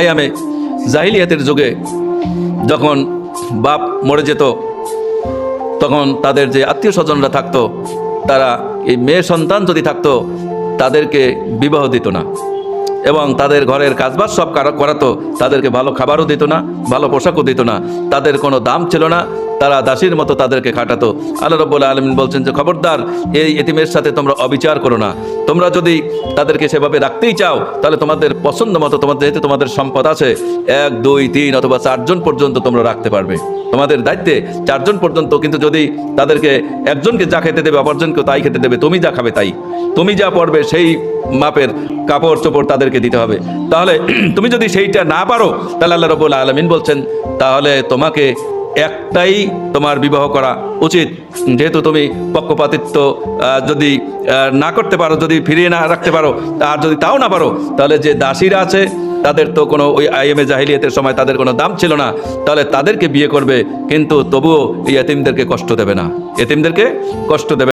আয়ামে জাহিলিয়াতের যুগে যখন বাপ মরে যেত, তখন তাদের যে আত্মীয় স্বজনরা থাকতো, তারা এই মেয়ে সন্তান যদি থাকতো তাদেরকে বিবাহ দিত না এবং তাদের ঘরের কাজবাজ সব করাতো। তাদেরকে ভালো খাবারও দিত না, ভালো পোশাকও দিত না, তাদের কোনো দাম ছিল না, তারা দাসীর মতো তাদেরকে খাটাতো। আল্লাহ রাব্বুল আলামিন বলছেন যে খবরদার, এই এতিমের সাথে তোমরা অবিচার করো না। তোমরা যদি তাদেরকে সেভাবে রাখতেই চাও তাহলে তোমাদের পছন্দ মতো, যেহেতু তোমাদের সম্পদ আছে 1, 2, 3 অথবা 4 জন পর্যন্ত তোমরা রাখতে পারবে, তোমাদের দায়িত্বে 4 জন পর্যন্ত। কিন্তু যদি তাদেরকে একজনকে যা খেতে দেবে অপরজনকেও তাই খেতে দেবে, তুমি যা খাবে তাই, তুমি যা পড়বে সেই মাপের কাপড় চোপড় তাদেরকে দিতে হবে। তাহলে তুমি যদি সেইটা না পারো তাহলে আল্লাহ রাব্বুল আলামিন বলছেন তাহলে তোমাকে একটাই তোমার বিবাহ করা উচিত। যেহেতু তুমি পক্ষপাতিত্ব যদি না করতে পারো, যদি ফিরিয়ে না রাখতে পারো, আর যদি তাও না পারো, তাহলে যে দাসীরা আছে তাদের তো কোনো ওই আইএমএ জাহিলিয়াতের সময় তাদের কোনো দাম ছিল না, তাহলে তাদেরকে বিয়ে করবে, কিন্তু তবুও এই এতিমদেরকে কষ্ট দেবে না, এতিমদেরকে কষ্ট দেবে।